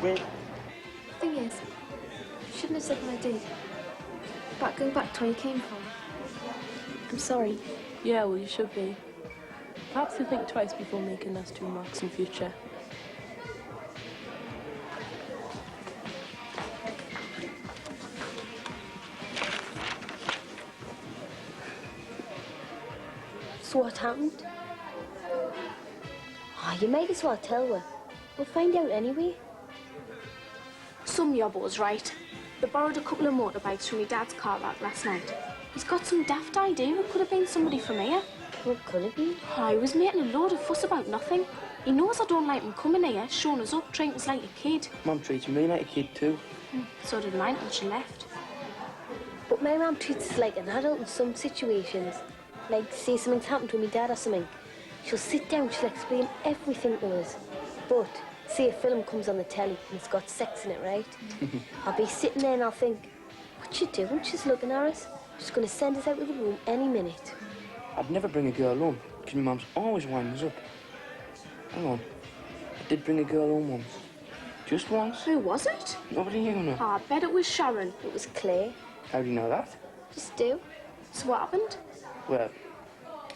Wait. The thing is, I shouldn't have said what I did. But go back to where you came from. I'm sorry. Yeah, well, you should be. Perhaps you'll think twice before making those 2 remarks in future. So what happened? Oh, you might as well tell her. We'll find out anyway. Some yobbo's right. They borrowed a couple of motorbikes from your dad's car park last night. He's got some daft idea. It could have been somebody from here. What could it be? Oh, he was making a load of fuss about nothing. He knows I don't like him coming here, showing us up, treating us like a kid. Mum treats me like a kid too. So did mine till she left. But my mum treats us like an adult in some situations. Like, say something's happened to my dad or something. She'll sit down, she'll explain everything to us. But, say a film comes on the telly and it's got sex in it, right? I'll be sitting there and I'll think, what's she doing? She's looking at us. She's going to send us out of the room any minute. I'd never bring a girl home, because my mum's always winding us up. Hang on. I did bring a girl home once. Just once. Who was it? Nobody you know. Oh, I bet it was Sharon. It was Claire. How do you know that? Just do. So what happened? Well,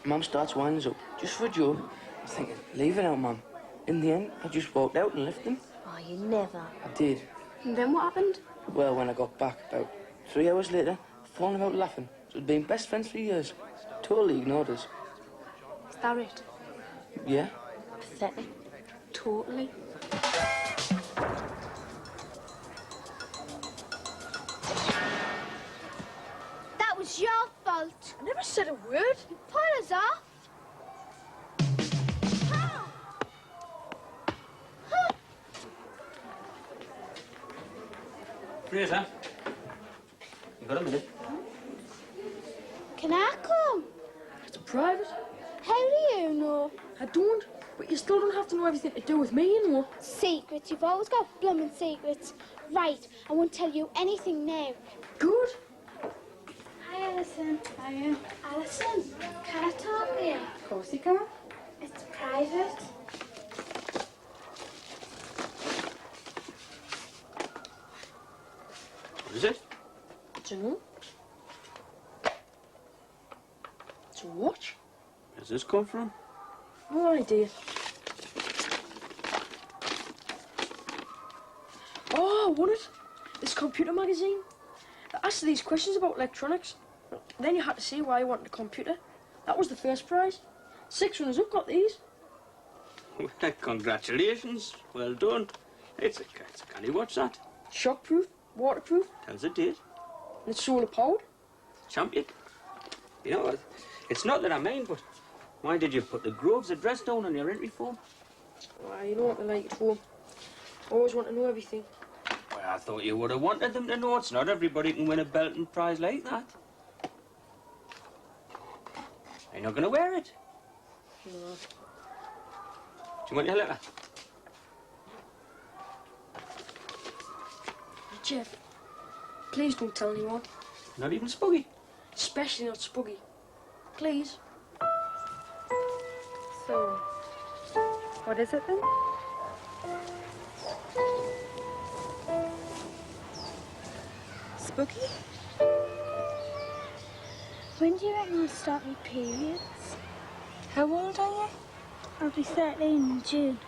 Mum starts winding us up, just for a joke. I was thinking, leave it out, Mum. In the end, I just walked out and left them. Oh, you never. I did. And then what happened? Well, when I got back, about 3 hours later, falling about laughing. So we'd been best friends for years. Totally ignored us. Is that it? Yeah? Pathetic. Totally. That was your fault. I never said a word. You put us off. Fraser, you got a minute? Can I come? It's private. How do you know? I don't, but you still don't have to know everything to do with me, you know. Secrets. You've always got bloomin' secrets. Right, I won't tell you anything now. Good. Hi, Alison. Hiya. Alison, can I talk to you? Of course you can. It's private. What is it? Dunno. It's a watch. Where's this come from? No idea. Oh, I won it. This computer magazine. They asked these questions about electronics. Then you had to say why you wanted a computer. That was the first prize. 6 runners up got these. Well, congratulations. Well done. It's a canny watch, that. Shockproof, waterproof, Tells it did. and it's solar powered. Champion. You know what? It's not that I mind, but why did you put the Groves address down on your entry form? Why, you know what they like it for. Always want to know everything. Well, I thought you would have wanted them to know it's not everybody can win a belting prize like that. Are you not going to wear it? No. Do you want your letter? Jeff, please don't tell anyone. Not even Spuggy. Especially not Spuggy. Please. So, what is it then? Spooky? When do you reckon I'll start my periods? How old are you? I'll be 13 in June.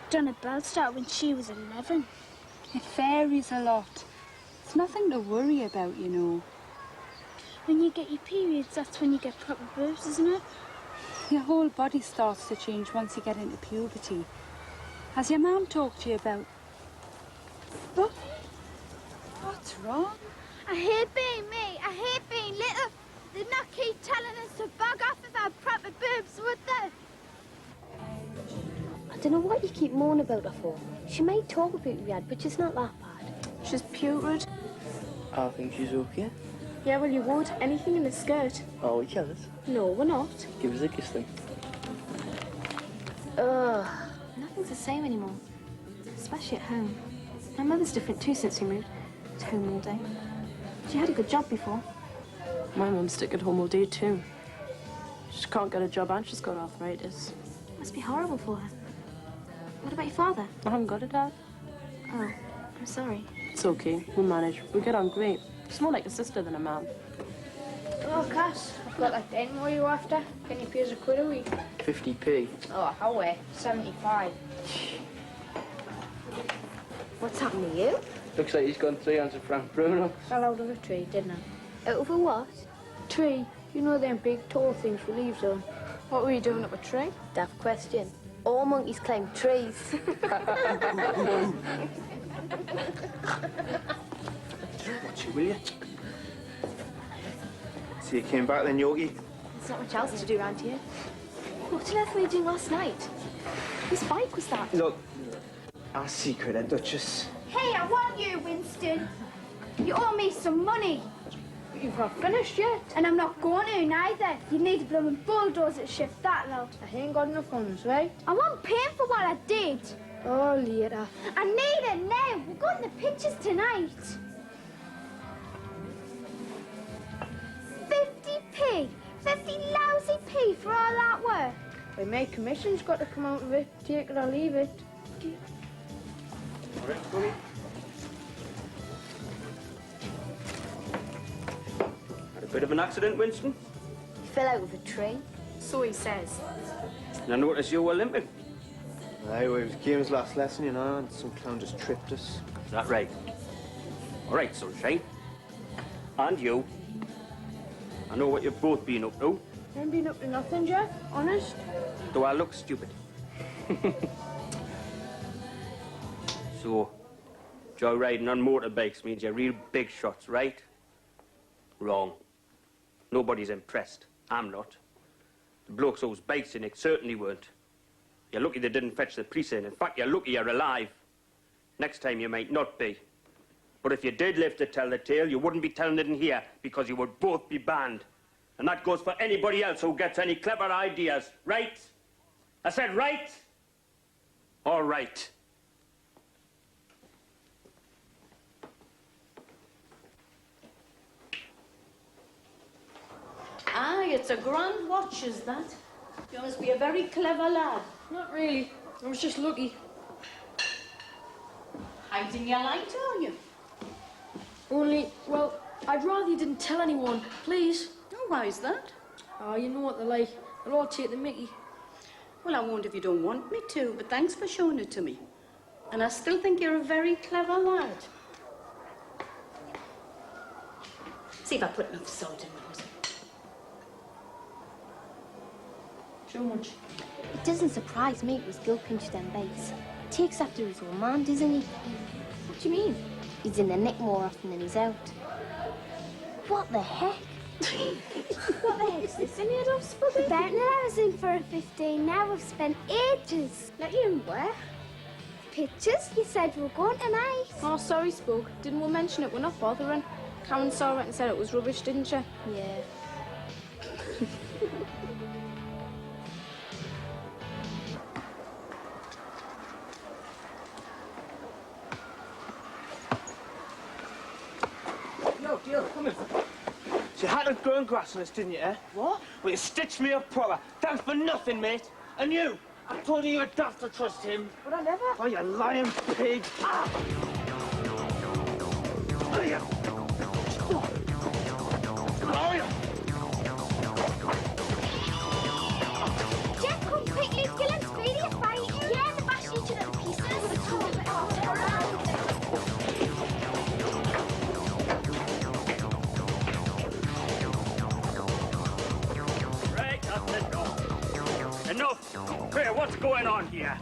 Donna Bell started when she was 11. It varies a lot. It's nothing to worry about, you know. When you get your periods, that's when you get proper boobs, isn't it? Your whole body starts to change once you get into puberty. Has your mum talked to you about... What? What's wrong? I hate being me. I hate being little. They'd not keep telling us to bug off if I had proper boobs, would they? I don't know what you keep moaning about her for. She might talk about you, Dad, but she's not that bad. She's putrid. I think she's okay. Yeah, well, you would. Anything in a skirt. Oh, we jealous? No, we're not. Give us a kiss then. Ugh. Nothing's the same anymore. Especially at home. My mother's different too since we moved. At home all day. She had a good job before. My mum's stuck at home all day too. She can't get a job and she's got arthritis. Must be horrible for her. What about your father? I haven't got a dad. Oh. I'm sorry. It's okay. We'll manage. We get on great. She's more like a sister than a mum. Oh, Cass, I've got that dent. What are you after? Can you pay us £1 a week? 50p. Oh, how way? 75. What's happened to you? Looks like he's gone 300 franc Bruno. Fell out of a tree, didn't I? Out of a what? Tree. You know them big tall things with leaves on. What were you doing up a tree? Daft question. All monkeys climb trees. Watch you, will you? So you came back then, Yogi? There's not much else to do around here. What on earth were you doing last night? Whose bike was that? Look, our secret, eh, Duchess? Hey, I want you, Winston. You owe me some money. But you've not finished yet. And I'm not going to neither. You need a blooming bulldozer to shift that load. I ain't got enough funds, right? I want paying for what I did. Oh, later. I need it now. We're going to the pictures tonight. 50p. 50 lousy p for all that work. But my commission's got to come out of it. Take it or leave it. All right, Tony. Had a bit of an accident, Winston? Fell out of a tree. So he says. And I noticed you were limping. Aye, well, it was Kieran's last lesson, you know, and some clown just tripped us. Is that right? All right, sunshine. And you. I know what you've both been up to. Ain't been up to nothing, Jeff. Honest. Do I look stupid? So, joyriding on motorbikes means you're real big shots, right? Wrong. Nobody's impressed. I'm not. The blokes whose bikes in it certainly weren't. You're lucky they didn't fetch the police in. In fact, you're lucky you're alive. Next time you might not be. But if you did live to tell the tale, you wouldn't be telling it in here because you would both be banned. And that goes for anybody else who gets any clever ideas, right? I said right? All right. Aye, it's a grand watch, is that? You must be a very clever lad. Not really. I was just lucky. Hiding your light, are you? Only, well, I'd rather you didn't tell anyone. Please. Oh, why is that? Oh, you know what they're like. They'll all take the mickey. Well, I won't if you don't want me to, but thanks for showing it to me. And I still think you're a very clever lad. See if I put enough salt in those. So much. It doesn't surprise me it was Gil pinched them base. Takes after his own man, doesn't he? What do you mean? He's in the nick more often than he's out. What the heck? What the heck's this in your house for? Betting I was in for a 15. Now I've spent ages. Let you in where? Pictures? You said we were going tonight. Oh, sorry, Spook. Didn't we mention it? We're not bothering. Karen saw it and said it was rubbish, didn't you? Yeah. No, deal, come in. So you had to grow grass on us, didn't you, eh? What? Well, you stitched me up proper. Thanks for nothing, mate. And you, I told you you were daft to trust him. But I never. Oh, you lying pig. Ah! Oh, yeah. Oh, yeah. Jeff, come quickly. Gil and Speedy are fighting. Yeah, they bash each other to pieces. Right, that's enough. Enough. Hey, what's going on here?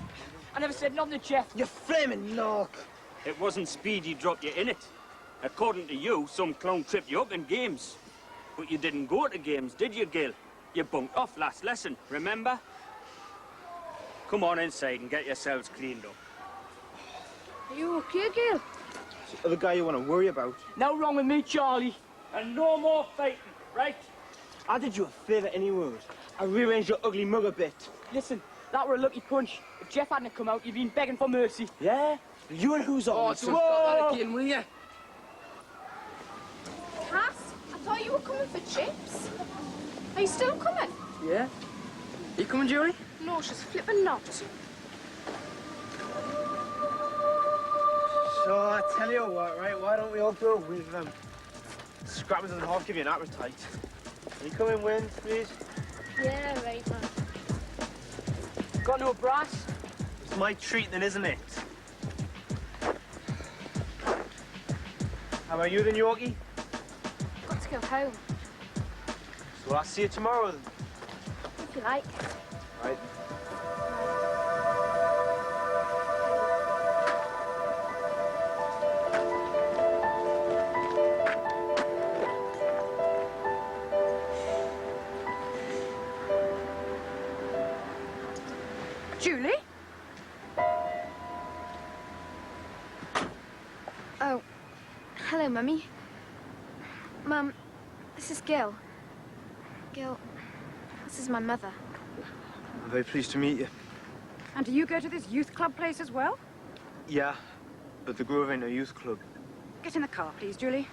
I never said nothing to Jeff. You flaming knock. It wasn't Speedy dropped you in it. According to you, some clown tripped you up in games. But you didn't go to games, did you, Gil? You bunked off last lesson, remember? Come on inside and get yourselves cleaned up. Are you okay, Gil? It's the other guy you want to worry about. No wrong with me, Charlie. And no more fighting, right? I did you a favour anyway. I rearranged your ugly mug a bit. Listen, that were a lucky punch. If Jeff hadn't come out, you'd been begging for mercy. Yeah? You and who's on? Stop that again, will you? Cass, I thought you were coming for chips. Are you still coming? Yeah? You coming, Julie? No, she's flipping not. So Tell you what, right? Why don't we all go with scrappers and half give you an appetite? Can you come in, Wayne, please? Yeah, right, man. Got no brass? It's my treat then, isn't it? How about you then, Yorkie? Got to go home, So I'll see you tomorrow then. if you like. Right. Julie? Oh, hello, Mummy. Mum, this is Gil. Gil, this is my mother. I'm very pleased to meet you. And do you go to this youth club place as well? Yeah, but the Grove ain't a youth club. Get in the car, please, Julie.